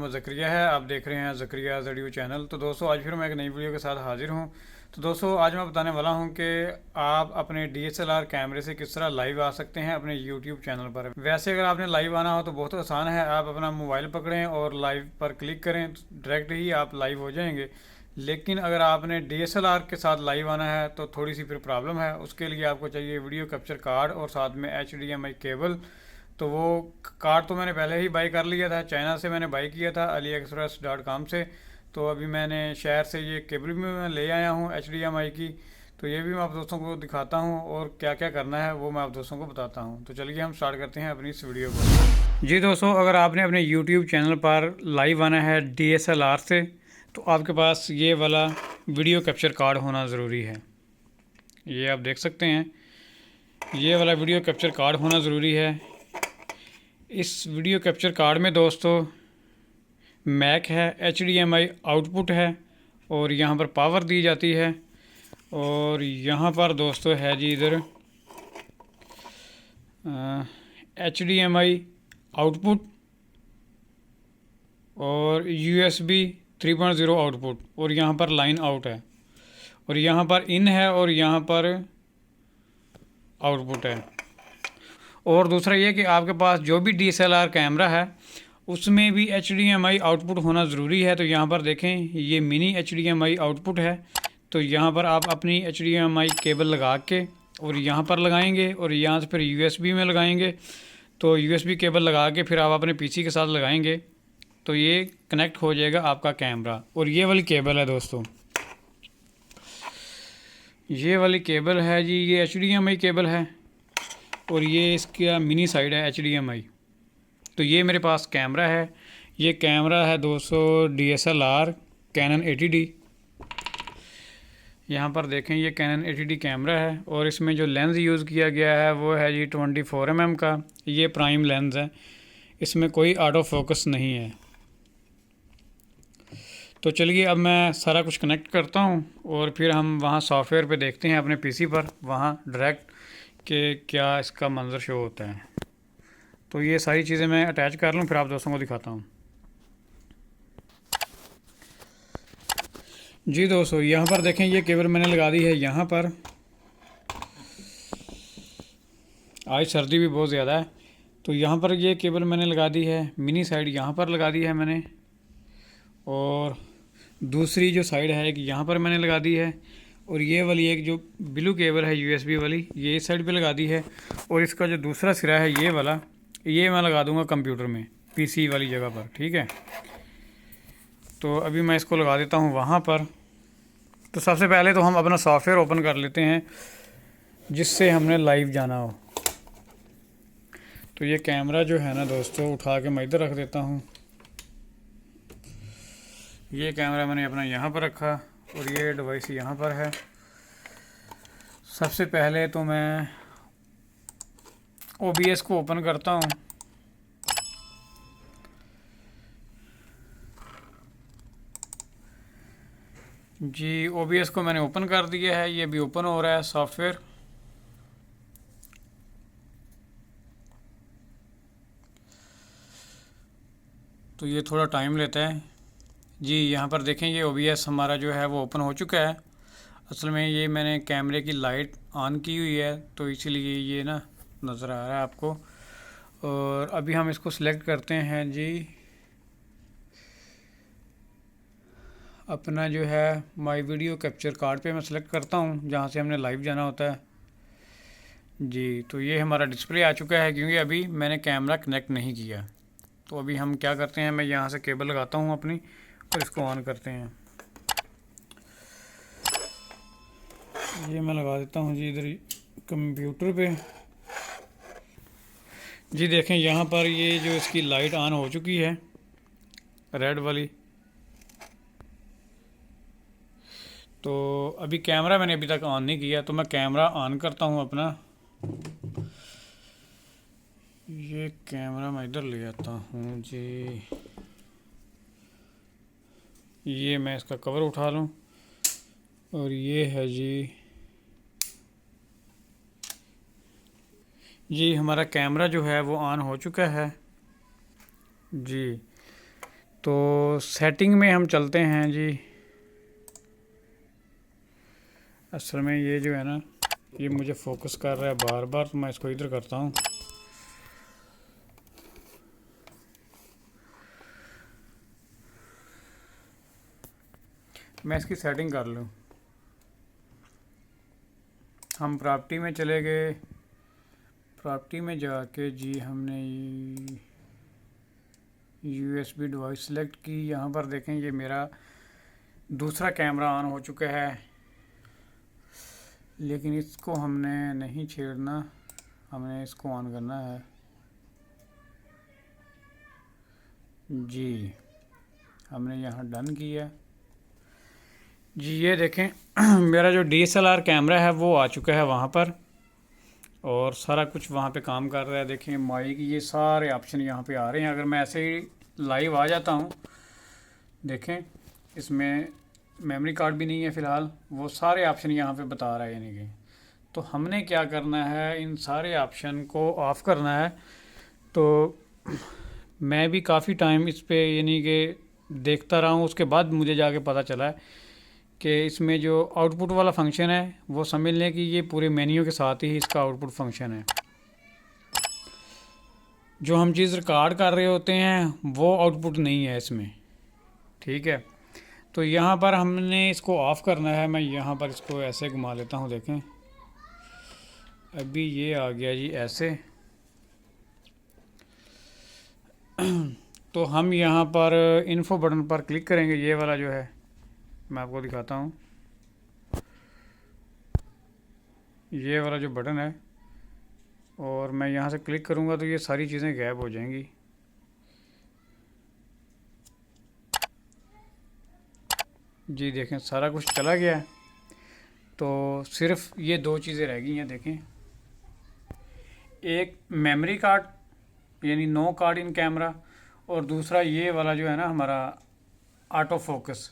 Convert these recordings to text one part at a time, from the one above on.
मोहम्मद ज़करिया है। आप देख रहे हैं ज़करिया वीडियो चैनल। तो दोस्तों आज फिर मैं एक नई वीडियो के साथ हाजिर हूं। तो दोस्तों आज मैं बताने वाला हूं कि आप अपने DSLR कैमरे से किस तरह लाइव आ सकते हैं अपने YouTube चैनल पर। वैसे अगर आपने लाइव आना हो तो बहुत आसान है। आप अपना मोबाइल पकड़ें और लाइव पर क्लिक करें तो डायरेक्ट ही आप लाइव हो जाएंगे। लेकिन अगर आपने DSLR के साथ लाइव आना है तो थोड़ी सी फिर प्रॉब्लम है। उसके लिए आपको चाहिए वीडियो कैप्चर कार्ड और साथ में HDMI केबल। तो वो कार्ड तो मैंने पहले ही बाई कर लिया था, चाइना से मैंने बाई किया था AliExpress.com से। तो अभी मैंने शहर से ये केबल भी मैं ले आया हूँ HDMI की। तो ये भी मैं आप दोस्तों को दिखाता हूँ और क्या क्या करना है वो मैं आप दोस्तों को बताता हूँ। तो चलिए हम स्टार्ट करते हैं अपनी इस वीडियो को। जी दोस्तों, अगर आपने अपने YouTube चैनल पर लाइव आना है DSLR से तो आपके पास ये वाला वीडियो कैप्चर कार्ड होना ज़रूरी है। ये आप देख सकते हैं, ये वाला वीडियो कैप्चर कार्ड होना ज़रूरी है। इस वीडियो कैप्चर कार्ड में दोस्तों मैक है, HDMI आउटपुट है और यहाँ पर पावर दी जाती है। और यहाँ पर दोस्तों है जी इधर HDMI आउटपुट और USB 3.0 आउटपुट और यहाँ पर लाइन आउट है और यहाँ पर इन है और यहाँ पर आउटपुट है। और दूसरा ये कि आपके पास जो भी DSLR कैमरा है उसमें भी HDMI आउटपुट होना ज़रूरी है। तो यहाँ पर देखें ये मिनी HDMI आउटपुट है। तो यहाँ पर आप अपनी HDMI केबल लगा के और यहाँ पर लगाएंगे और यहाँ से फिर USB में लगाएंगे। तो USB केबल लगा के फिर आप अपने PC के साथ लगाएंगे तो ये कनेक्ट हो जाएगा आपका कैमरा। और ये वाली केबल है दोस्तों, ये वाली केबल है जी, ये HDMI केबल है और ये इसका मिनी साइड है HDMI। तो ये मेरे पास कैमरा है, ये कैमरा है दोस्तों DSLR Canon 80D। यहाँ पर देखें ये Canon 80D कैमरा है और इसमें जो लेंस यूज़ किया गया है वो है जी 24 mm का। ये प्राइम लेंस है, इसमें कोई ऑटो फोकस नहीं है। तो चलिए अब मैं सारा कुछ कनेक्ट करता हूँ और फिर हम वहाँ सॉफ्टवेयर पे देखते हैं अपने PC पर, वहाँ डायरेक्ट कि क्या इसका मंजर शो होता है। तो ये सारी चीज़ें मैं अटैच कर लूँ फिर आप दोस्तों को दिखाता हूँ। जी दोस्तों, यहाँ पर देखें ये केबल मैंने लगा दी है यहाँ पर। आज सर्दी भी बहुत ज़्यादा है तो यहाँ पर ये केबल मैंने लगा दी है, मिनी साइड यहाँ पर लगा दी है मैंने और दूसरी जो साइड है एक यहाँ पर मैंने लगा दी है। और ये वाली एक जो ब्लू केबल है USB वाली ये इस साइड पे लगा दी है। और इसका जो दूसरा सिरा है ये वाला, ये मैं लगा दूंगा कंप्यूटर में PC वाली जगह पर, ठीक है। तो अभी मैं इसको लगा देता हूँ वहाँ पर। तो सबसे पहले तो हम अपना सॉफ्टवेयर ओपन कर लेते हैं जिससे हमने लाइव जाना हो। तो ये कैमरा जो है ना दोस्तों उठा के मैं इधर रख देता हूँ। ये कैमरा मैंने अपना यहाँ पर रखा और ये डिवाइस यहाँ पर है। सबसे पहले तो मैं OBS को ओपन करता हूँ। जी OBS को मैंने ओपन कर दिया है, ये भी ओपन हो रहा है सॉफ्टवेयर। तो ये थोड़ा टाइम लेता है जी। यहाँ पर देखें ये OBS हमारा जो है वो ओपन हो चुका है। असल में ये मैंने कैमरे की लाइट ऑन की हुई है तो इसीलिए ये ना नज़र आ रहा है आपको। और अभी हम इसको सिलेक्ट करते हैं जी, अपना जो है माई वीडियो कैप्चर कार्ड पे मैं सिलेक्ट करता हूँ जहाँ से हमने लाइव जाना होता है जी। तो ये हमारा डिस्प्ले आ चुका है क्योंकि अभी मैंने कैमरा कनेक्ट नहीं किया। तो अभी हम क्या करते हैं, मैं यहाँ से केबल लगाता हूँ अपनी और इसको ऑन करते हैं। ये मैं लगा देता हूँ जी इधर कंप्यूटर पे। जी देखें यहाँ पर ये जो इसकी लाइट ऑन हो चुकी है रेड वाली। तो अभी कैमरा मैंने अभी तक ऑन नहीं किया तो मैं कैमरा ऑन करता हूँ अपना। ये कैमरा मैं इधर ले आता हूँ जी, ये मैं इसका कवर उठा लूँ और ये है जी हमारा कैमरा जो है वो ऑन हो चुका है जी। तो सेटिंग में हम चलते हैं जी। असल में ये जो है ना, ये मुझे फोकस कर रहा है बार बार, तो मैं इसको इधर करता हूँ। मैं इसकी सेटिंग कर लूँ। हम प्रॉपर्टी में चले गए, प्रॉपर्टी में जाके जी हमने USB डिवाइस सेलेक्ट की। यहाँ पर देखें ये मेरा दूसरा कैमरा ऑन हो चुका है, लेकिन इसको हमने नहीं छेड़ना, हमने इसको ऑन करना है जी। हमने यहाँ डन किया जी। ये देखें मेरा जो DSLR कैमरा है वो आ चुका है वहाँ पर, और सारा कुछ वहाँ पे काम कर रहा है। देखें माइक, ये सारे ऑप्शन यहाँ पे आ रहे हैं। अगर मैं ऐसे ही लाइव आ जाता हूँ, देखें इसमें मेमोरी कार्ड भी नहीं है फ़िलहाल, वो सारे ऑप्शन यहाँ पे बता रहा है यानी कि। तो हमने क्या करना है, इन सारे ऑप्शन को ऑफ़ करना है। तो मैं भी काफ़ी टाइम इस पे यानी कि देखता रहा हूँ, उसके बाद मुझे जाके पता चला है कि इसमें जो आउटपुट वाला फंक्शन है वो समझ लें कि ये पूरे मेन्यू के साथ ही इसका आउटपुट फंक्शन है। जो हम चीज़ रिकॉर्ड कर रहे होते हैं वो आउटपुट नहीं है इसमें, ठीक है। तो यहाँ पर हमने इसको ऑफ़ करना है। मैं यहाँ पर इसको ऐसे घुमा लेता हूँ, देखें अभी ये आ गया जी ऐसे। तो हम यहाँ पर इन्फो बटन पर क्लिक करेंगे, ये वाला जो है मैं आपको दिखाता हूँ। ये वाला जो बटन है, और मैं यहाँ से क्लिक करूँगा तो ये सारी चीज़ें गायब हो जाएंगी। जी देखें सारा कुछ चला गया है। तो सिर्फ ये दो चीज़ें रह गई हैं, देखें एक मेमोरी कार्ड यानी नो कार्ड इन कैमरा, और दूसरा ये वाला जो है ना हमारा ऑटो फोकस।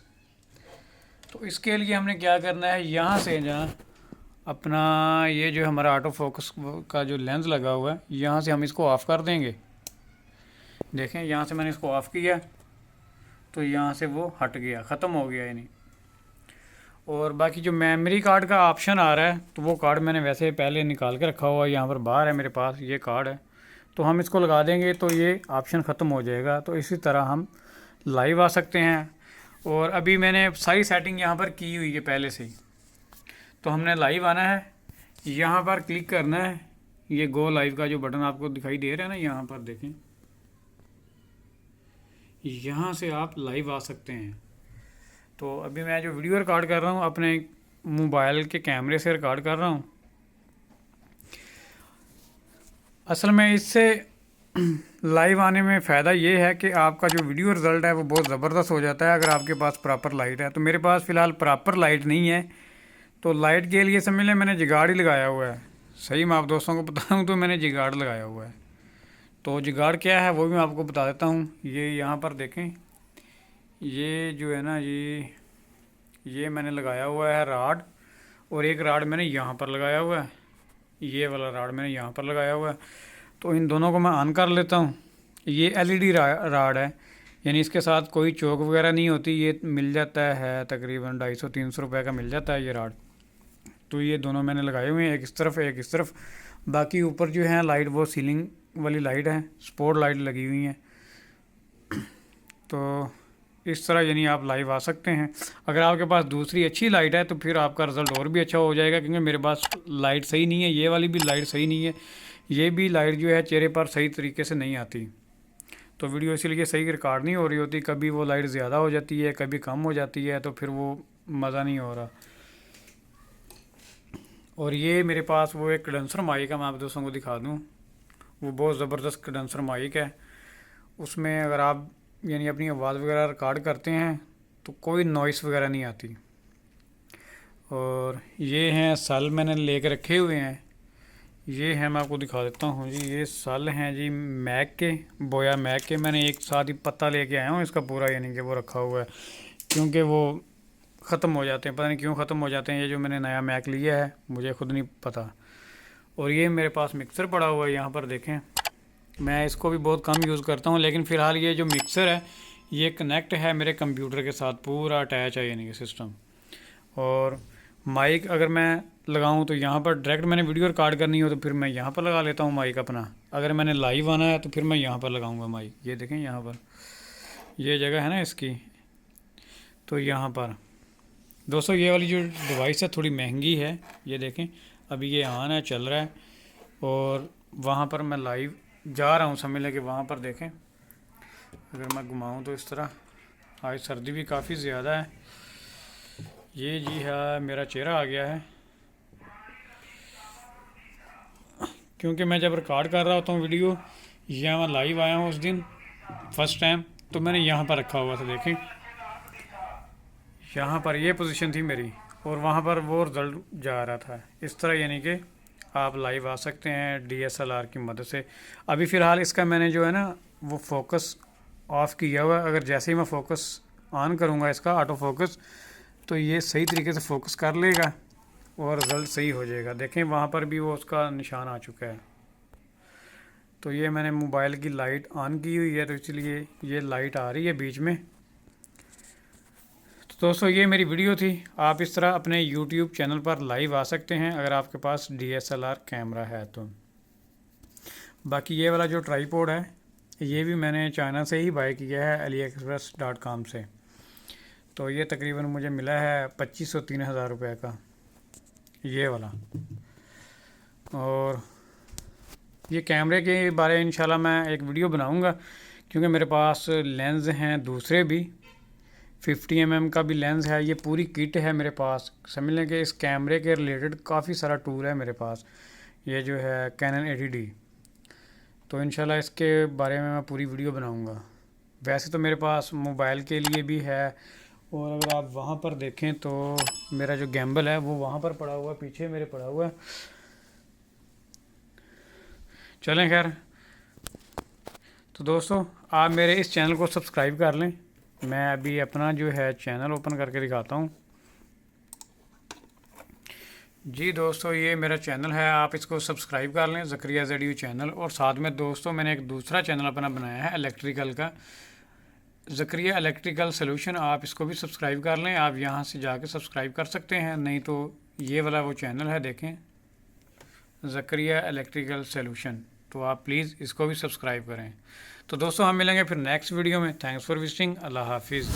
तो इसके लिए हमने क्या करना है, यहाँ से जहाँ अपना ये जो हमारा ऑटो फोकस का जो लेंस लगा हुआ है, यहाँ से हम इसको ऑफ़ कर देंगे। देखें यहाँ से मैंने इसको ऑफ़ किया तो यहाँ से वो हट गया, ख़त्म हो गया यानी। और बाकी जो मेमोरी कार्ड का ऑप्शन आ रहा है, तो वो कार्ड मैंने वैसे पहले निकाल के रखा हुआ है, यहाँ पर बाहर है मेरे पास ये कार्ड है। तो हम इसको लगा देंगे तो ये ऑप्शन ख़त्म हो जाएगा। तो इसी तरह हम लाइव आ सकते हैं। और अभी मैंने सारी सेटिंग यहाँ पर की हुई है पहले से ही। तो हमने लाइव आना है, यहाँ पर क्लिक करना है, ये गो लाइव का जो बटन आपको दिखाई दे रहा है ना, यहाँ पर देखें, यहाँ से आप लाइव आ सकते हैं। तो अभी मैं जो वीडियो रिकॉर्ड कर रहा हूँ अपने मोबाइल के कैमरे से रिकॉर्ड कर रहा हूँ। असल में इससे लाइव आने में फ़ायदा ये है कि आपका जो वीडियो रिज़ल्ट है वो बहुत ज़बरदस्त हो जाता है अगर आपके पास प्रॉपर लाइट है। तो मेरे पास फ़िलहाल प्रॉपर लाइट नहीं है, तो लाइट के लिए समझ लें मैंने जुगाड़ ही लगाया हुआ है। सही मैं आप दोस्तों को बताऊं तो मैंने जुगाड़ लगाया हुआ है। तो जुगाड़ क्या है वो भी मैं आपको बता देता हूँ। ये यहाँ पर देखें, ये जो है ना ये मैंने लगाया हुआ है राड, और एक राड मैंने यहाँ पर लगाया हुआ है, ये वाला राड मैंने यहाँ पर लगाया हुआ है। तो इन दोनों को मैं ऑन कर लेता हूँ। ये LED राड है, यानी इसके साथ कोई चौक वगैरह नहीं होती, ये मिल जाता है तकरीबन 250-300 रुपये का मिल जाता है ये राड। तो ये दोनों मैंने लगाए हुए हैं, एक इस तरफ एक इस तरफ। बाकी ऊपर जो है लाइट वो सीलिंग वाली लाइट है, स्पॉट लाइट लगी हुई हैं। तो इस तरह यानी आप लाइव आ सकते हैं। अगर आपके पास दूसरी अच्छी लाइट है तो फिर आपका रिज़ल्ट और भी अच्छा हो जाएगा, क्योंकि मेरे पास लाइट सही नहीं है, ये वाली भी लाइट सही नहीं है, ये भी लाइट जो है चेहरे पर सही तरीके से नहीं आती। तो वीडियो इसीलिए सही रिकॉर्ड नहीं हो रही होती, कभी वो लाइट ज़्यादा हो जाती है कभी कम हो जाती है, तो फिर वो मज़ा नहीं हो रहा। और ये मेरे पास वो एक कंडेंसर माइक है, मैं आप दोस्तों को दिखा दूँ, वो बहुत ज़बरदस्त कंडेंसर माइक है। उसमें अगर आप यानी अपनी आवाज़ वगैरह रिकॉर्ड करते हैं तो कोई नॉइस वगैरह नहीं आती। और ये हैं सल मैंने लेके रखे हुए हैं, ये हैं मैं आपको दिखा देता हूँ जी। ये सल हैं जी मैक के, बोया मैक के। मैंने एक साथ ही पत्ता लेके आया हूँ इसका पूरा, यानी कि वो रखा हुआ है क्योंकि वो ख़त्म हो जाते हैं, पता नहीं क्यों ख़त्म हो जाते हैं। ये जो मैंने नया मैक लिया है मुझे खुद नहीं पता। और ये मेरे पास मिक्सर पड़ा हुआ है यहाँ पर देखें, मैं इसको भी बहुत कम यूज़ करता हूँ, लेकिन फ़िलहाल ये जो मिक्सर है ये कनेक्ट है मेरे कंप्यूटर के साथ, पूरा अटैच है यानी कि सिस्टम। और माइक अगर मैं लगाऊं तो यहाँ पर डायरेक्ट मैंने वीडियो रिकॉर्ड करनी हो तो फिर मैं यहाँ पर लगा लेता हूँ माइक अपना। अगर मैंने लाइव आना है तो फिर मैं यहाँ पर लगाऊंगा माइक। ये देखें यहाँ पर ये जगह है ना इसकी, तो यहाँ पर दोस्तों ये वाली जो डिवाइस है थोड़ी महंगी है। ये देखें अभी ये ऑन है, चल रहा है। और वहाँ पर मैं लाइव जा रहा हूँ, समझ लें कि वहाँ पर देखें अगर मैं घुमाऊँ तो इस तरह। आज सर्दी भी काफ़ी ज़्यादा है। ये जी है मेरा चेहरा आ गया है, क्योंकि मैं जब रिकॉर्ड कर रहा होता हूँ वीडियो, यहाँ मैं लाइव आया हूँ उस दिन फर्स्ट टाइम, तो मैंने यहाँ पर रखा हुआ था। देखें यहाँ पर ये पोजीशन थी मेरी और वहाँ पर वो रिज़ल्ट जा रहा था इस तरह। यानी कि आप लाइव आ सकते हैं DSLR की मदद से। अभी फ़िलहाल इसका मैंने जो है ना वो फोकस ऑफ़ किया हुआ है। अगर जैसे ही मैं फोकस ऑन करूँगा इसका ऑटो फोकस, तो ये सही तरीके से फोकस कर लेगा और रिज़ल्ट सही हो जाएगा। देखें वहाँ पर भी वो उसका निशान आ चुका है। तो ये मैंने मोबाइल की लाइट ऑन की हुई है, तो इसलिए ये लाइट आ रही है बीच में। तो दोस्तों ये मेरी वीडियो थी। आप इस तरह अपने YouTube चैनल पर लाइव आ सकते हैं अगर आपके पास DSLR कैमरा है तो। बाकी ये वाला जो ट्राईपॉड है ये भी मैंने चाइना से ही बाय किया है, AliExpress.com से। तो ये तकरीबन मुझे मिला है 2500-3000 रुपये का ये वाला। और ये कैमरे के बारे में इंशाल्लाह मैं एक वीडियो बनाऊंगा, क्योंकि मेरे पास लेंस हैं दूसरे भी, 50 mm का भी लेंस है। ये पूरी किट है मेरे पास। समझ लें कि इस कैमरे के रिलेटेड काफ़ी सारा टूल है मेरे पास। ये जो है Canon 80D, तो इंशाल्लाह इसके बारे में मैं पूरी वीडियो बनाऊंगा। वैसे तो मेरे पास मोबाइल के लिए भी है, और अगर आप वहाँ पर देखें तो मेरा जो गैम्बल है वो वहाँ पर पड़ा हुआ है, पीछे मेरे पड़ा हुआ है। चलें खैर, तो दोस्तों आप मेरे इस चैनल को सब्सक्राइब कर लें। मैं अभी अपना जो है चैनल ओपन करके दिखाता हूँ। जी दोस्तों ये मेरा चैनल है, आप इसको सब्सक्राइब कर लें, ज़करिया ZU चैनल। और साथ में दोस्तों मैंने एक दूसरा चैनल अपना बनाया है इलेक्ट्रिकल का, ज़करिया इलेक्ट्रिकल सोल्यूशन। आप इसको भी सब्सक्राइब कर लें। आप यहाँ से जाके सब्सक्राइब कर सकते हैं, नहीं तो ये वाला वो चैनल है देखें, ज़करिया इलेक्ट्रिकल सोल्यूशन, तो आप प्लीज़ इसको भी सब्सक्राइब करें। तो दोस्तों हम मिलेंगे फिर नेक्स्ट वीडियो में। Thanks for visiting. अल्लाह हाफिज़।